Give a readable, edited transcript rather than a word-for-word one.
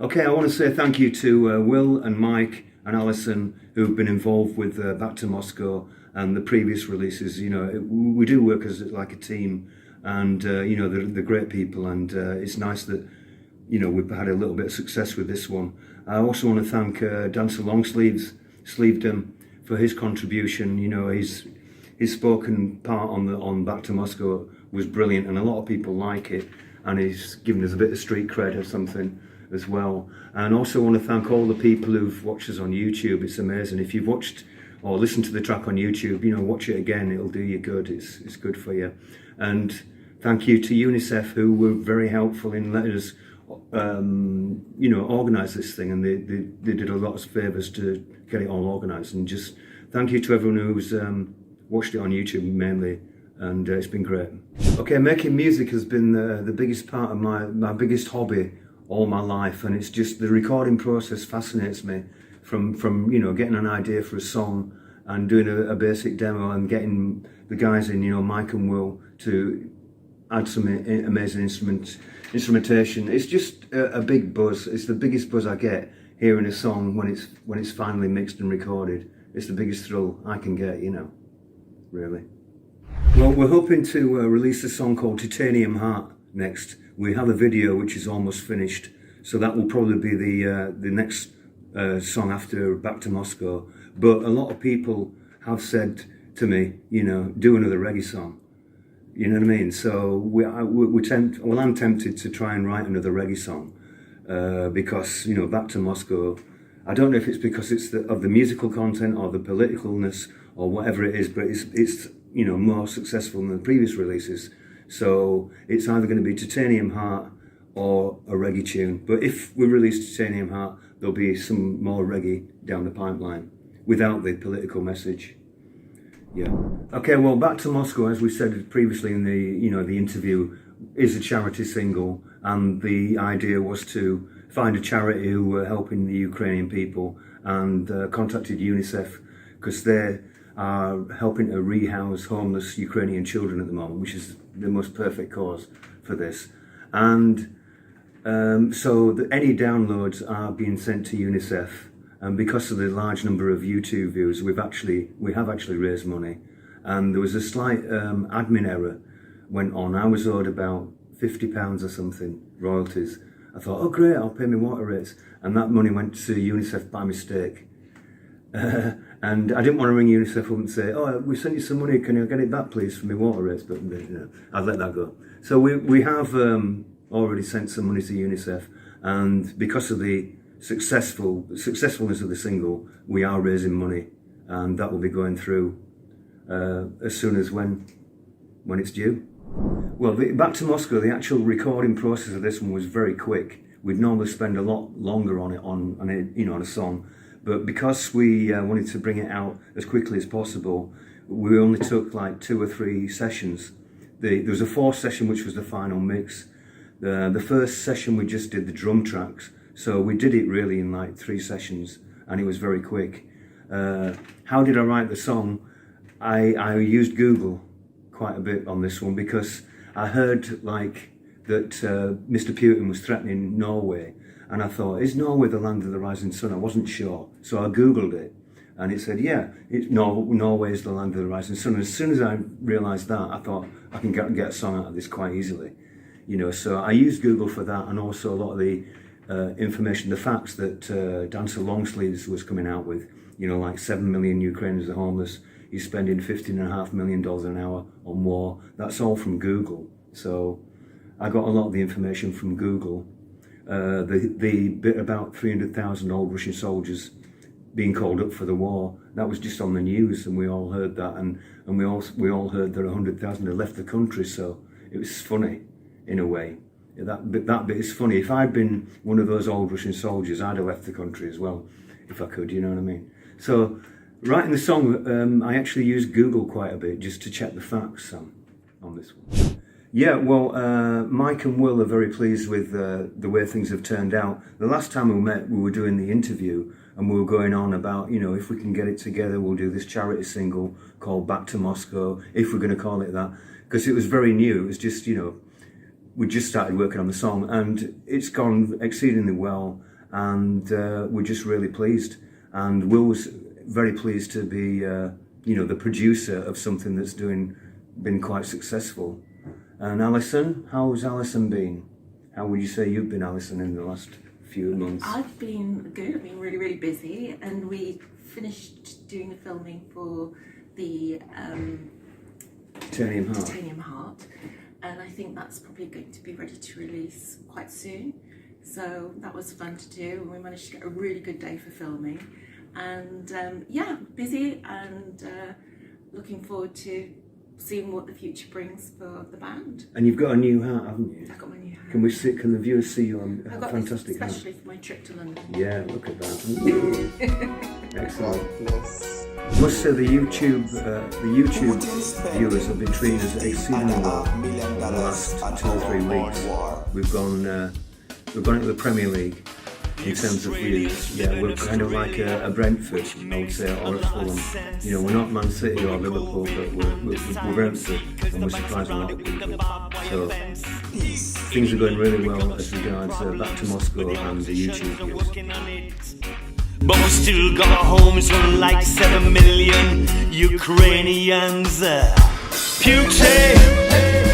Okay, I want to say thank you to Will and Mike and Alison who've been involved with Back to Moscow and the previous releases. We do work as like a team, and they're great people, and it's nice that we've had a little bit of success with this one. I also want to thank Dancer Sleevedom for his contribution. His spoken part on Back to Moscow was brilliant, and a lot of people like it, and he's given us a bit of street cred or something as well. And also want to thank all the people who've watched us on YouTube. It's amazing. If you've watched or listened to the track on YouTube, watch it again. It'll do you good. It's good for you. And thank you to UNICEF, who were very helpful in letting us organise this thing, and they did a lot of favours to get it all organised. And just thank you to everyone who's watched it on YouTube mainly, and it's been great. Okay, making music has been the biggest part of my biggest hobby all my life, and it's just the recording process fascinates me. From getting an idea for a song and doing a basic demo and getting the guys in, Mike and Will, to add some amazing instrumentation. It's just a big buzz. It's the biggest buzz I get hearing a song when it's finally mixed and recorded. It's the biggest thrill I can get, really. Well, we're hoping to release a song called Titanium Heart next. We have a video which is almost finished, so that will probably be the next song after Back to Moscow. But a lot of people have said to me, do another reggae song. You know what I mean? So I'm tempted to try and write another reggae song because Back to Moscow. I don't know if it's because it's of the musical content or the politicalness or whatever it is, but it's more successful than the previous releases. So it's either going to be Titanium Heart or a reggae tune. But if we release Titanium Heart, there'll be some more reggae down the pipeline without the political message. Yeah. Okay, well, Back to Moscow, as we said previously in the interview, is a charity single, and the idea was to find a charity who were helping the Ukrainian people, and contacted UNICEF because they are helping to rehouse homeless Ukrainian children at the moment, which is the most perfect cause for this. And so any downloads are being sent to UNICEF, and because of the large number of YouTube views, we have actually raised money. And there was a slight admin error went on. I was owed about £50 or something royalties. I thought, oh great, I'll pay my water rates, and that money went to UNICEF by mistake. And I didn't want to ring UNICEF up and say, oh, we sent you some money, can you get it back please for my water rates? But I'd let that go. So we have already sent some money to UNICEF, and because of the successfulness of the single, we are raising money, and that will be going through as soon as when it's due. Well, Back to Moscow, the actual recording process of this one was very quick. We'd normally spend a lot longer on it, on a song. But because we wanted to bring it out as quickly as possible, we only took like 2 or 3 sessions. There was a 4th session, which was the final mix. The first session we just did the drum tracks. So we did it really in like 3 sessions, and it was very quick. How did I write the song? I used Google quite a bit on this one because I heard like that Mr. Putin was threatening Norway. And I thought, is Norway the land of the rising sun? I wasn't sure. So I Googled it, and it said, yeah, Norway is the land of the rising sun. And as soon as I realised that, I thought, I can get a song out of this quite easily. So I used Google for that, and also a lot of the information, the facts that Dancer Longsleeves was coming out with, like 7 million Ukrainians are homeless. He's spending $15.5 million an hour on war. That's all from Google. So I got a lot of the information from Google. The bit about 300,000 old Russian soldiers being called up for the war, that was just on the news, and we all heard that, and we all heard that 100,000 had left the country. So it was funny in a way. That bit is funny. If I'd been one of those old Russian soldiers, I'd have left the country as well, if I could, you know what I mean? So writing the song, I actually used Google quite a bit just to check the facts on this one. Yeah, well, Mike and Will are very pleased with the way things have turned out. The last time we met, we were doing the interview, and we were going on about, if we can get it together, we'll do this charity single called Back to Moscow, if we're going to call it that, because it was very new. It was just, we just started working on the song, and it's gone exceedingly well. and we're just really pleased. And Will's very pleased to be, the producer of something that's been quite successful. And Alison, how's Alison been? How would you say you've been, Alison, in the last few months? I've been good. I've been really, really busy, and we finished doing the filming for the Titanium Heart, and I think that's probably going to be ready to release quite soon. So that was fun to do, and we managed to get a really good day for filming. And busy, and looking forward to seeing what the future brings for the band. And you've got a new hat, haven't you? I've got my new hat. Can the viewers see your fantastic hat? Especially for my trip to London. Yeah, look at that. Excellent. Must say the YouTube viewers have been treating us exceedingly well in the last 2 or 3 weeks. We've gone into the Premier League in terms of views. Yeah, we're kind of like a Brentford, I would say, or a Fulham. We're not Man City or Liverpool, but we're Brentford, and we're surprising a lot of people. So things are going really well as regards Back to Moscow and the YouTube views. But we still got homes run like 7 million Ukrainians. Putin!